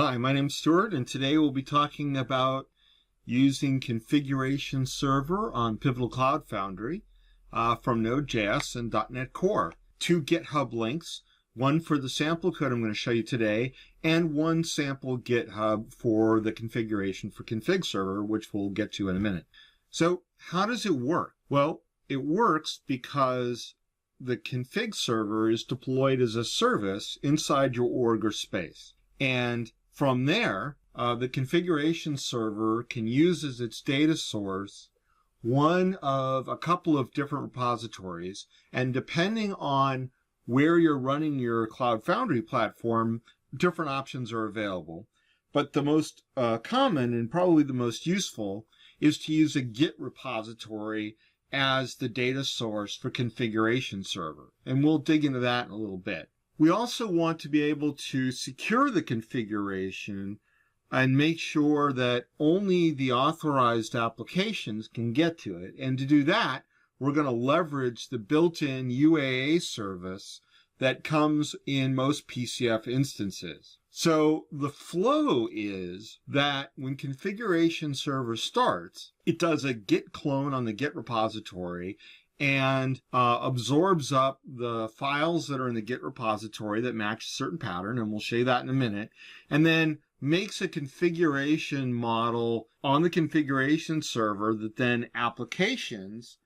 Hi, my name's Stuart, and today we'll be talking about using Configuration Server on Pivotal Cloud Foundry from NodeJS and .NET Core. Two GitHub links, one for the sample code I'm going to show you today, and one sample GitHub for the configuration for Config Server, which we'll get to in a minute. So how does it work? Well, it works because the Config Server is deployed as a service inside your org or space. And from there, the configuration server can use as its data source one of a couple of different repositories. And depending on where you're running your Cloud Foundry platform, different options are available. But the most common and probably the most useful is to use a Git repository as the data source for configuration server. And we'll dig into that in a little bit. We also want to be able to secure the configuration and make sure that only the authorized applications can get to it. And to do that, we're going to leverage the built-in UAA service that comes in most PCF instances. So the flow is that when configuration server starts, it does a git clone on the Git repository and absorbs up the files that are in the Git repository that match a certain pattern, and we'll show you that in a minute, and then makes a configuration model on the configuration server that then applications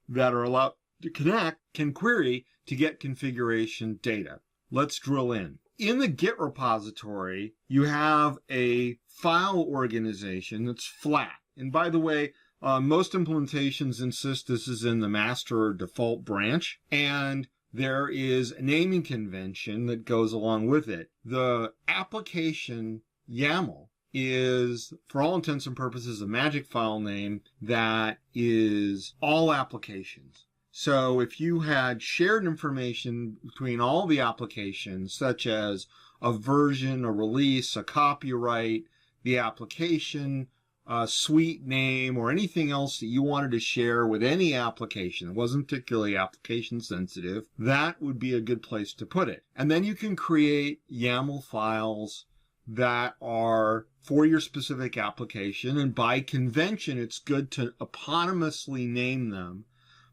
that are allowed to connect can query to get configuration data. Let's drill in. In the Git repository, you have a file organization that's flat. And by the way, most implementations insist this is in the master or default branch, and there is a naming convention that goes along with it. The application YAML is, for all intents and purposes, a magic file name that is all applications. So if you had shared information between all the applications, such as a version, a release, a copyright, the application, a suite name, or anything else that you wanted to share with any application that wasn't particularly application sensitive, that would be a good place to put it. And then you can create YAML files that are for your specific application, and by convention, it's good to eponymously name them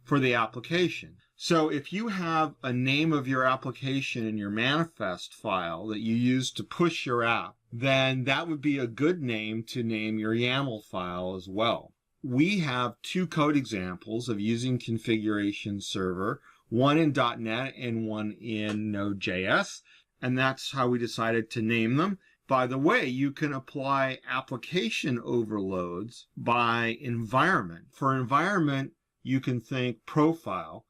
for the application. So if you have a name of your application in your manifest file that you use to push your app, then that would be a good name to name your YAML file as well. We have two code examples of using configuration server, one in .NET and one in Node.js, and that's how we decided to name them. By the way, you can apply application overloads by environment. For environment, you can think profile.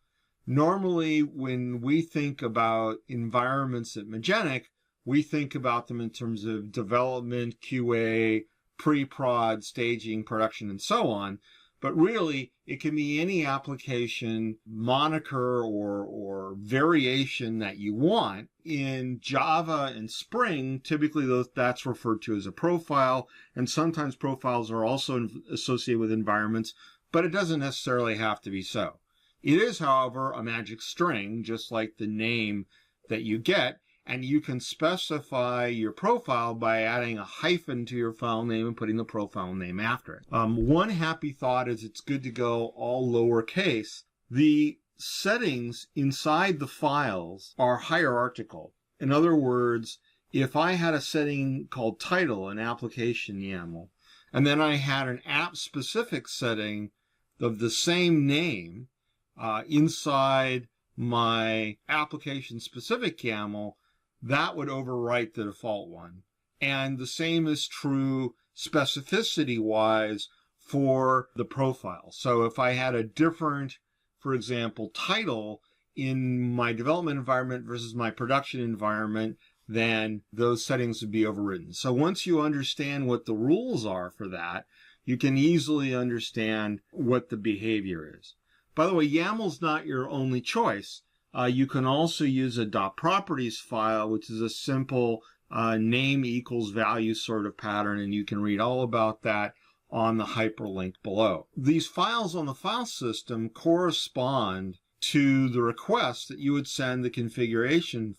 Normally, when we think about environments at Magenic, we think about them in terms of development, QA, pre-prod, staging, production, and so on. But really, it can be any application moniker or variation that you want. In Java and Spring, typically that's referred to as a profile, and sometimes profiles are also associated with environments, but it doesn't necessarily have to be so. It is, however, a magic string, just like the name that you get, and you can specify your profile by adding a hyphen to your file name and putting the profile name after it. One happy thought is it's good to go all lowercase. The settings inside the files are hierarchical. In other words, if I had a setting called title, an application YAML, and then I had an app-specific setting of the same name inside my application-specific YAML, that would overwrite the default one. And the same is true specificity-wise for the profile. So if I had a different, for example, title in my development environment versus my production environment, then those settings would be overridden. So once you understand what the rules are for that, you can easily understand what the behavior is. By the way, YAML's not your only choice. You can also use a .properties file, which is a simple name equals value sort of pattern, and you can read all about that on the hyperlink below. These files on the file system correspond to the request that you would send the configuration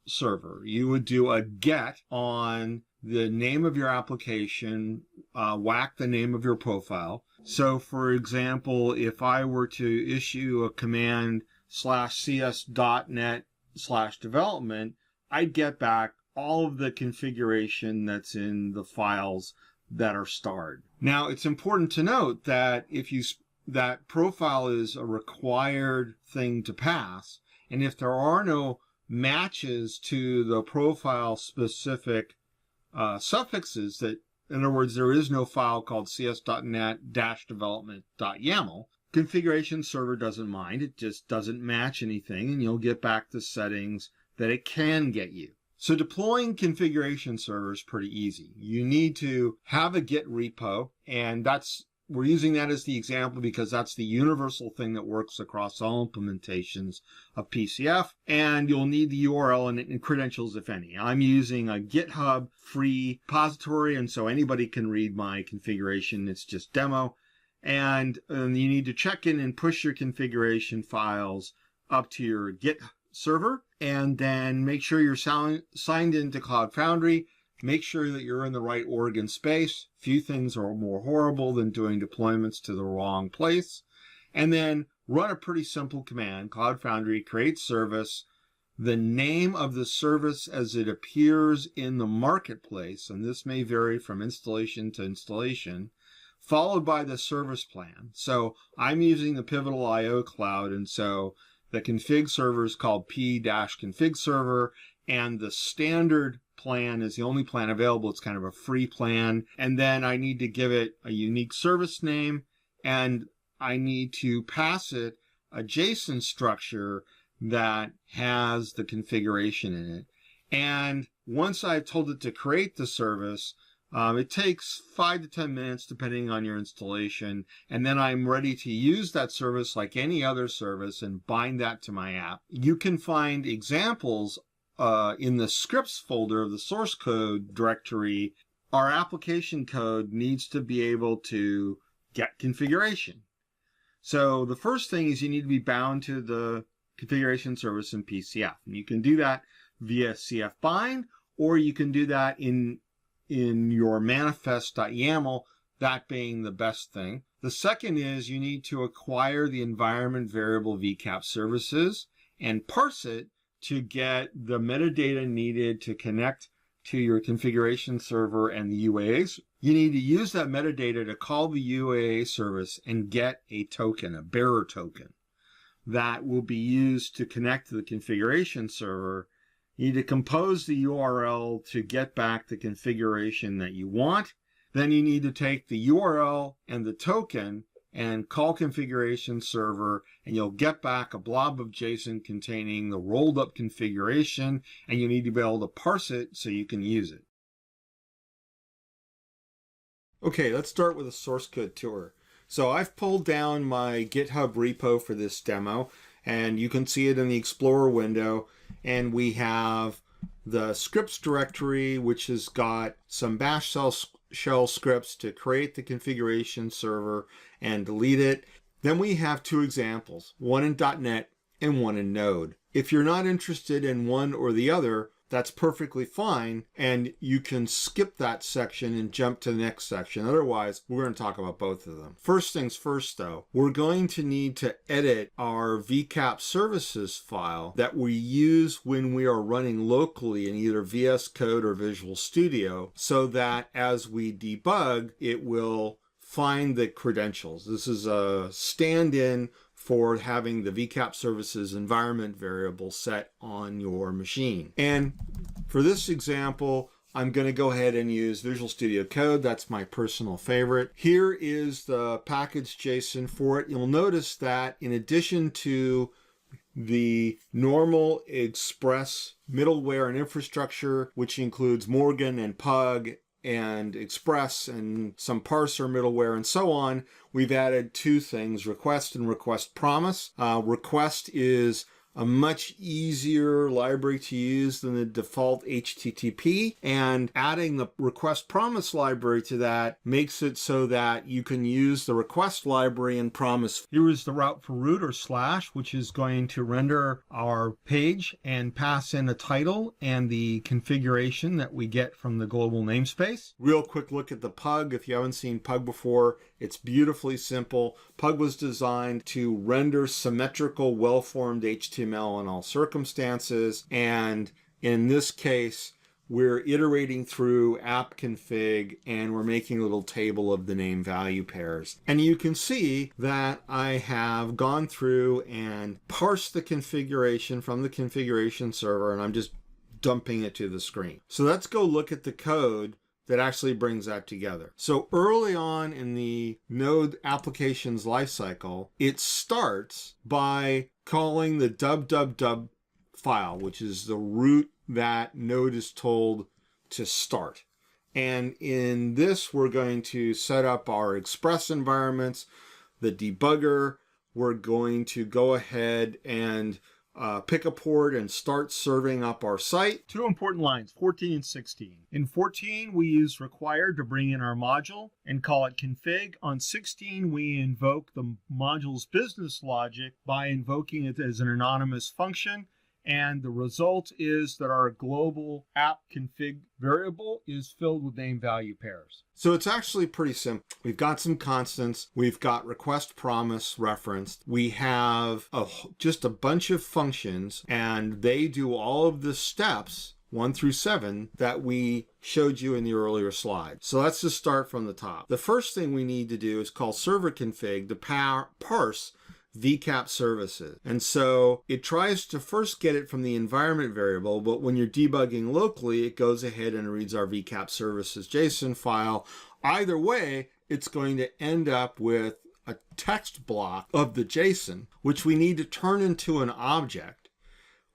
server. You would do a get on the name of your application, whack the name of your profile. So for example, if I were to issue a command /cs.net/development, I'd get back all of the configuration that's in the files that are starred. Now, it's important to note that that profile is a required thing to pass, and if there are no matches to the profile specific suffixes, that in other words, there is no file called cs.net-development.yaml, configuration server doesn't mind. It just doesn't match anything, and you'll get back the settings that it can get you. So deploying configuration server is pretty easy. You need to have a Git repo, and we're using that as the example because that's the universal thing that works across all implementations of PCF, and you'll need the URL and credentials, if any. I'm using a GitHub free repository, and so anybody can read my configuration. It's just demo. And you need to check in and push your configuration files up to your Git server, and then make sure you're signed into Cloud Foundry. Make sure that you're in the right org and space. Few things are more horrible than doing deployments to the wrong place. And then run a pretty simple command. Cloud Foundry create service, the name of the service as it appears in the marketplace, and this may vary from installation to installation, followed by the service plan. So I'm using the Pivotal IO Cloud, and so the config server is called p-config server, and the standard plan is the only plan available. It's kind of a free plan. And then I need to give it a unique service name, and I need to pass it a JSON structure that has the configuration in it. And once I've told it to create the service, it takes 5 to 10 minutes depending on your installation, and then I'm ready to use that service like any other service and bind that to my app. You can find examples in the scripts folder of the source code directory. Our application code needs to be able to get configuration. So the first thing is you need to be bound to the configuration service in PCF. And you can do that via CF bind, or you can do that in your manifest.yaml, that being the best thing. The second is you need to acquire the environment variable vcap services and parse it to get the metadata needed to connect to your configuration server and the UAAs. You need to use that metadata to call the UAA service and get a token, a bearer token, that will be used to connect to the configuration server. You need to compose the URL to get back the configuration that you want. Then you need to take the URL and the token and call configuration server, and you'll get back a blob of JSON containing the rolled up configuration, and you need to be able to parse it so you can use it. Okay, let's start with a source code tour. So I've pulled down my GitHub repo for this demo, and you can see it in the Explorer window. And we have the scripts directory, which has got some bash shell scripts to create the configuration server and delete it. Then we have two examples, one in .NET and one in Node. If you're not interested in one or the other, that's perfectly fine, and you can skip that section and jump to the next section. Otherwise, we're going to talk about both of them. First things first, though, we're going to need to edit our vcap services file that we use when we are running locally in either VS Code or Visual Studio, so that as we debug, it will find the credentials. This is a stand-in for having the vcap services environment variable set on your machine. And for this example, I'm going to go ahead and use Visual Studio Code. That's my personal favorite. Here is the package JSON for it. You'll notice that in addition to the normal Express middleware and infrastructure, which includes Morgan and Pug and Express and some parser middleware and so on, we've added two things, request and request promise. Request is a much easier library to use than the default HTTP, and adding the request promise library to that makes it so that you can use the request library and promise. Here is the route for root or slash, which is going to render our page and pass in a title and the configuration that we get from the global namespace. Real quick look at the Pug. If you haven't seen Pug before, it's beautifully simple. Pug was designed to render symmetrical, well-formed HTML in all circumstances, and in this case we're iterating through app config and we're making a little table of the name value pairs. And you can see that I have gone through and parsed the configuration from the configuration server, and I'm just dumping it to the screen. So let's go look at the code that actually brings that together. So early on in the Node application's lifecycle, it starts by calling the www file, which is the root that Node is told to start. And in this, we're going to set up our express environments, the debugger. We're going to go ahead and pick a port and start serving up our site. Two important lines, 14 and 16. In 14, we use require to bring in our module and call it config. On 16, we invoke the module's business logic by invoking it as an anonymous function. And the result is that our global app config variable is filled with name value pairs. So it's actually pretty simple. We've got some constants. We've got request promise referenced. We have just a bunch of functions, and they do all of the steps 1 through 7 that we showed you in the earlier slide. So let's just start from the top. The first thing we need to do is call server config to parse VCAP services. And so it tries to first get it from the environment variable, but when you're debugging locally, it goes ahead and reads our VCAP services JSON file. Either way, it's going to end up with a text block of the JSON, which we need to turn into an object,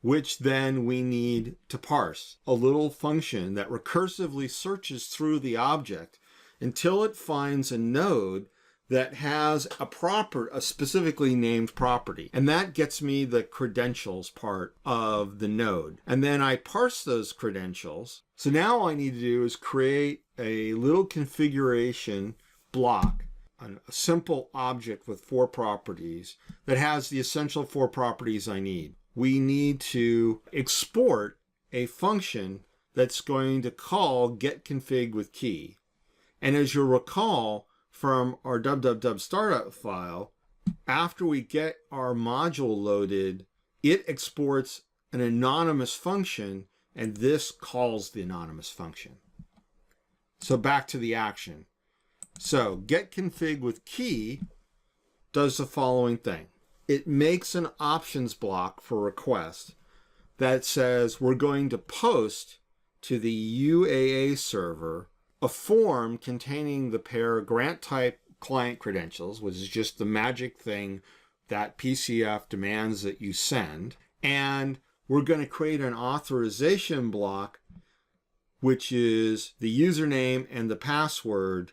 which then we need to parse. A little function that recursively searches through the object until it finds a node that has a specifically named property. And that gets me the credentials part of the node. And then I parse those credentials. So now all I need to do is create a little configuration block, a simple object with 4 properties that has the essential 4 properties I need. We need to export a function that's going to call getConfig with key. And as you'll recall, from our www startup file, after we get our module loaded, it exports an anonymous function, and this calls the anonymous function. So back to the action. So getConfig with key does the following thing. It makes an options block for request that says we're going to post to the UAA server a form containing the pair grant type client credentials, which is just the magic thing that PCF demands that you send. And we're going to create an authorization block, which is the username and the password,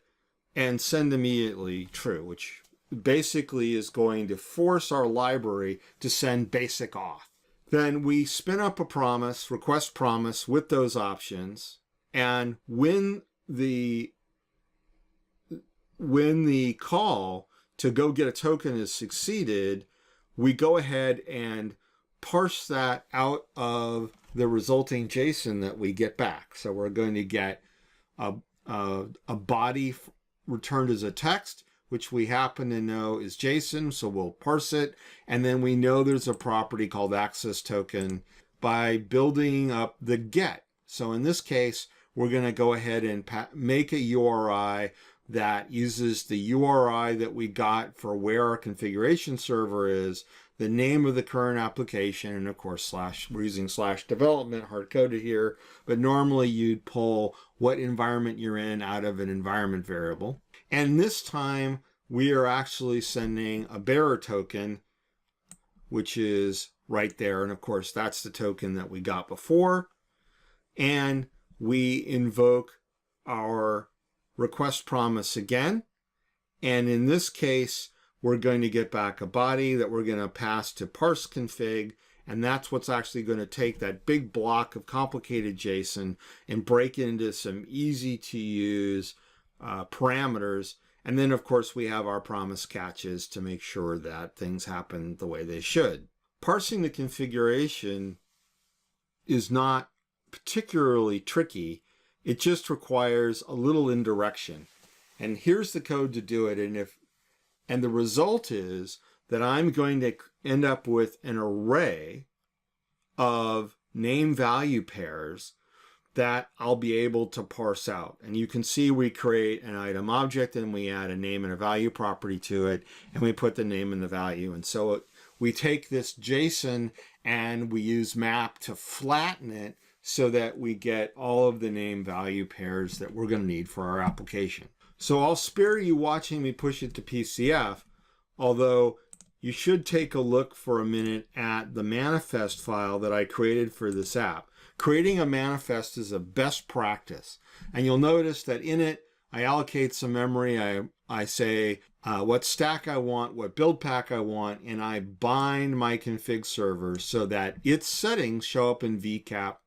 and send immediately true, which basically is going to force our library to send basic auth. Then we spin up a promise, request promise with those options, and when the call to go get a token is succeeded, we go ahead and parse that out of the resulting JSON that we get back. So we're going to get a body returned as a text, which we happen to know is JSON, so we'll parse it. And then we know there's a property called access token by building up the get. So in this case, we're going to go ahead and make a URI that uses the URI that we got for where our configuration server is, the name of the current application, and of course we're using /development hard-coded here, but normally you'd pull what environment you're in out of an environment variable. And this time we are actually sending a bearer token, which is right there, and of course that's the token that we got before. And we invoke our request promise again. And in this case, we're going to get back a body that we're going to pass to parse config. And that's what's actually going to take that big block of complicated JSON and break it into some easy to use parameters. And then, of course, we have our promise catches to make sure that things happen the way they should. Parsing the configuration is not particularly tricky. It just requires a little indirection. And here's the code to do it. And the result is that I'm going to end up with an array of name value pairs that I'll be able to parse out. And you can see we create an item object and we add a name and a value property to it, and we put the name and the value. And so we take this JSON and we use map to flatten it so that we get all of the name value pairs that we're going to need for our application. So I'll spare you watching me push it to PCF, although you should take a look for a minute at the manifest file that I created for this app. Creating a manifest is a best practice. And you'll notice that in it, I allocate some memory. I say what stack I want, what build pack I want, and I bind my config server so that its settings show up in vcap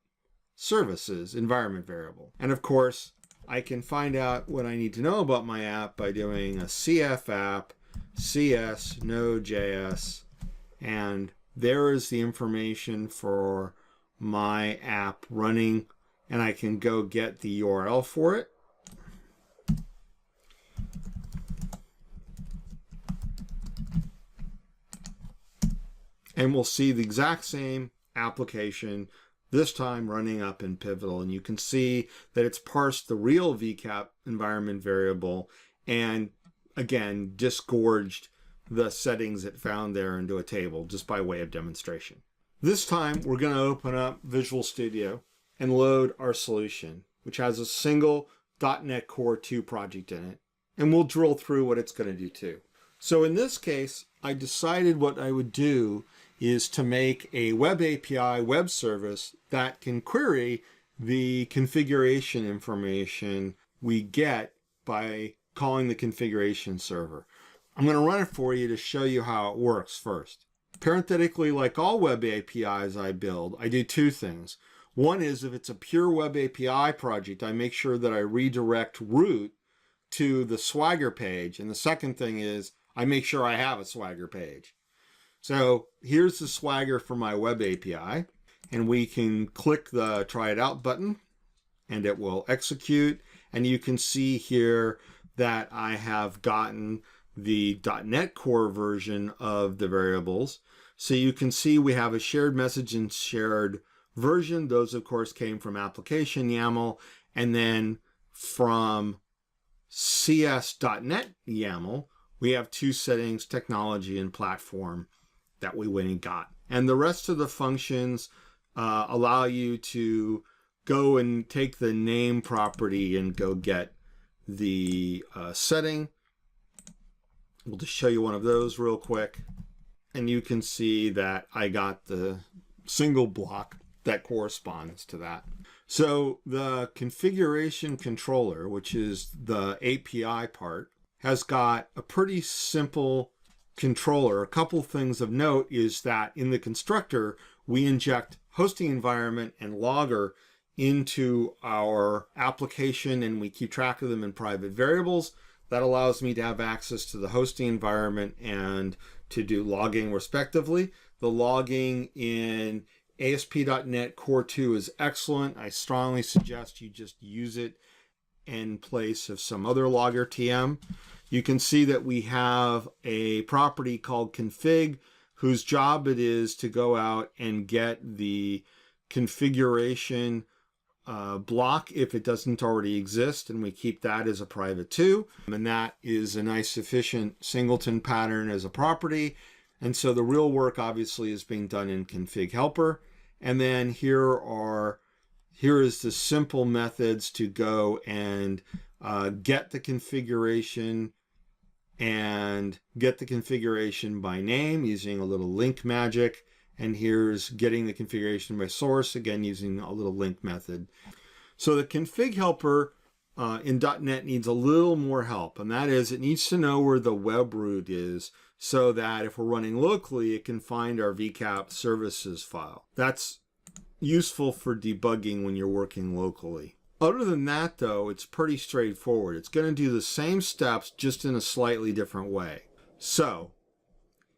services environment variable. And of course, I can find out what I need to know about my app by doing a cf app cs NodeJS, and there is the information for my app running, and I can go get the URL for it. And we'll see the exact same application, this time running up in Pivotal. And you can see that it's parsed the real vcap environment variable and again disgorged the settings it found there into a table just by way of demonstration. This time we're going to open up Visual Studio and load our solution, which has a single .NET Core 2 project in it, and we'll drill through what it's going to do too. So in this case, I decided what I would do is to make a web API web service that can query the configuration information we get by calling the configuration server. I'm going to run it for you to show you how it works first. Parenthetically, like all web APIs I build, I do two things. One is if it's a pure web API project, I make sure that I redirect root to the Swagger page. And the second thing is I make sure I have a Swagger page. So here's the Swagger for my web API, and we can click the try it out button and it will execute. And you can see here that I have gotten the .NET Core version of the variables. So you can see we have a shared message and shared version. Those, of course, came from application YAML. And then from CS.NET YAML, we have two settings, technology and platform, that we went and got. And the rest of the functions allow you to go and take the name property and go get the setting. We'll just show you one of those real quick. And you can see that I got the single block that corresponds to that. So the configuration controller, which is the API part, has got a pretty simple controller. A couple things of note is that in the constructor, we inject hosting environment and logger into our application, and we keep track of them in private variables. That allows me to have access to the hosting environment and to do logging respectively. The logging in ASP.NET Core 2 is excellent. I strongly suggest you just use it in place of some other logger TM. You can see that we have a property called config, whose job it is to go out and get the configuration block if it doesn't already exist, and we keep that as a private too. And that is a nice efficient singleton pattern as a property. And so the real work obviously is being done in config helper. And then here is the simple methods to go and get the configuration and get the configuration by name using a little link magic. And here's getting the configuration by source, again, using a little link method. So the config helper in .NET needs a little more help, and that is it needs to know where the web root is so that if we're running locally, it can find our vcap services file. That's useful for debugging when you're working locally. Other than that, though, it's pretty straightforward. It's going to do the same steps, just in a slightly different way. So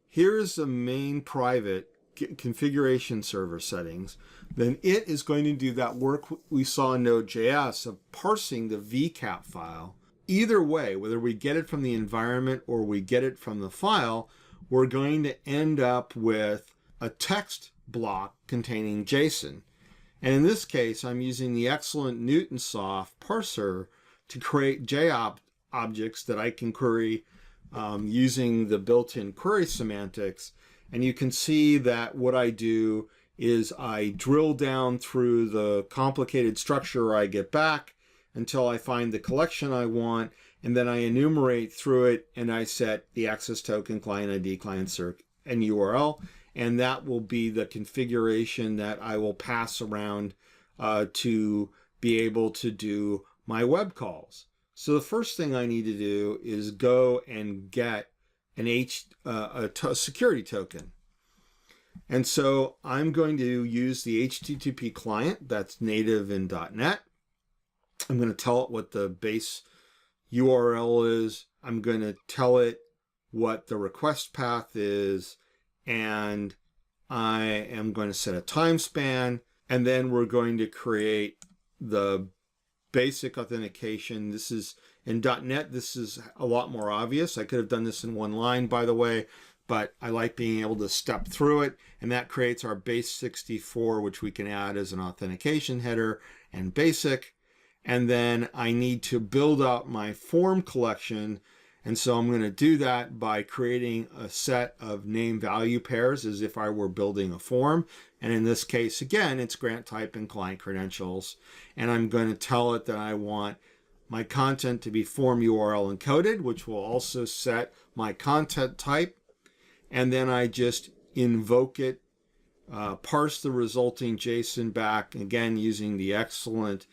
here's the main private configuration server settings. Then it is going to do that work we saw in Node.js of parsing the vcap file. Either way, whether we get it from the environment or we get it from the file, we're going to end up with a text block containing JSON. And in this case, I'm using the excellent Newtonsoft parser to create JOB objects that I can query using the built-in query semantics. And you can see that what I do is I drill down through the complicated structure I get back until I find the collection I want, and then I enumerate through it, and I set the access token, client ID, client circ, and URL, and that will be the configuration that I will pass around to be able to do my web calls. So the first thing I need to do is go and get a security token. And so I'm going to use the HTTP client that's native in .NET. I'm going to tell it what the base URL is. I'm going to tell it what the request path is, and I am going to set a time span, and then we're going to create the basic authentication. This is in .NET, this is a lot more obvious. I could have done this in one line, by the way, but I like being able to step through it, and that creates our base 64, which we can add as an authentication header and basic. And then I need to build out my form collection. And so I'm going to do that by creating a set of name value pairs as if I were building a form. And in this case, again, it's grant type and client credentials. And I'm going to tell it that I want my content to be form URL encoded, which will also set my content type. And then I just invoke it, parse the resulting JSON back, again, using the excellent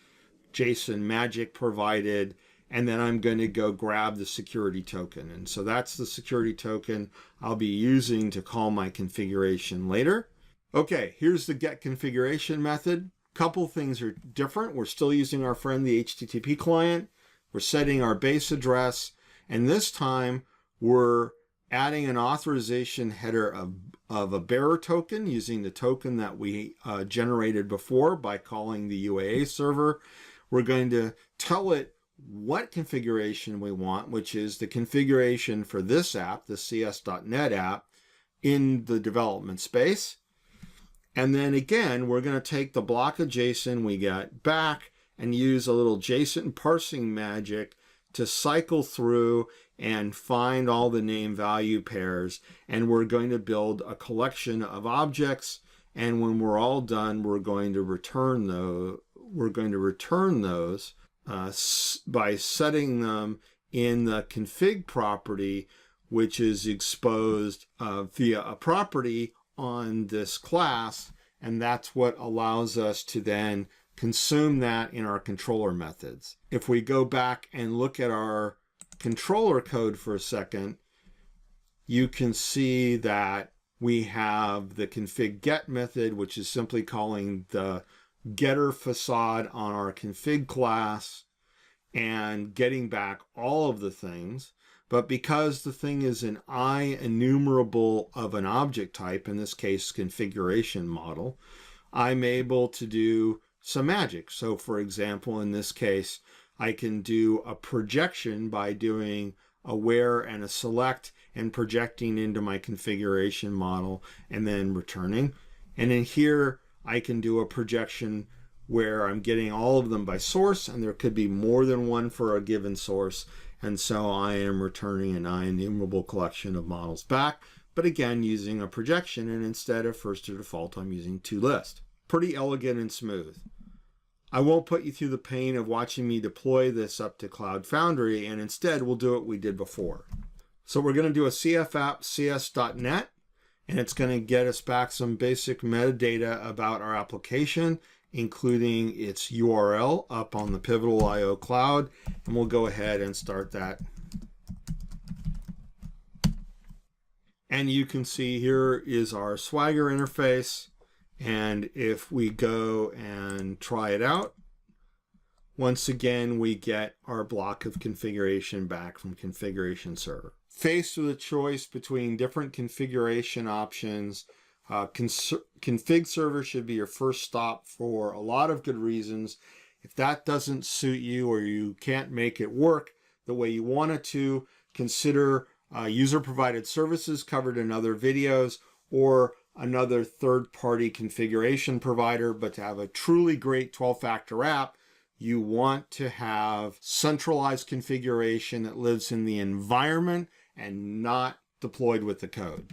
JSON magic provided, and then I'm going to go grab the security token. And so that's the security token I'll be using to call my configuration later. Okay, here's the get configuration method. Couple things are different. We're still using our friend the HTTP client. We're setting our base address, and this time we're adding an authorization header of a bearer token using the token that we generated before by calling the UAA server. We're going to tell it what configuration we want, which is the configuration for this app, the CS.NET app, in the development space. And then again, we're going to take the block of JSON we got back and use a little JSON parsing magic to cycle through and find all the name value pairs. And we're going to build a collection of objects. And when we're all done, we're going to return those. By setting them in the config property, which is exposed via a property on this class, and that's what allows us to then consume that in our controller methods. If we go back and look at our controller code for a second, you can see that we have the config get method, which is simply calling the getter facade on our config class and getting back all of the things. But because the thing is an enumerable of an object type, in this case configuration model, I'm able to do some magic. So for example, in this case, I can do a projection by doing a where and a select and projecting into my configuration model and then returning. And in here, I can do a projection where I'm getting all of them by source, and there could be more than one for a given source. And so I am returning an enumerable collection of models back, but again, using a projection, and instead of first to default, I'm using toList. Pretty elegant and smooth. I won't put you through the pain of watching me deploy this up to Cloud Foundry, and instead we'll do what we did before. So we're going to do a CF app cs.net, and it's going to get us back some basic metadata about our application, including its URL up on the Pivotal IO cloud, and we'll go ahead and start that. And you can see here is our Swagger interface. And if we go and try it out, once again, we get our block of configuration back from Configuration Server. Faced with a choice between different configuration options, Config Server should be your first stop for a lot of good reasons. If that doesn't suit you or you can't make it work the way you want it to, consider user-provided services covered in other videos or another third-party configuration provider. But to have a truly great 12-factor app, you want to have centralized configuration that lives in the environment and not deployed with the code.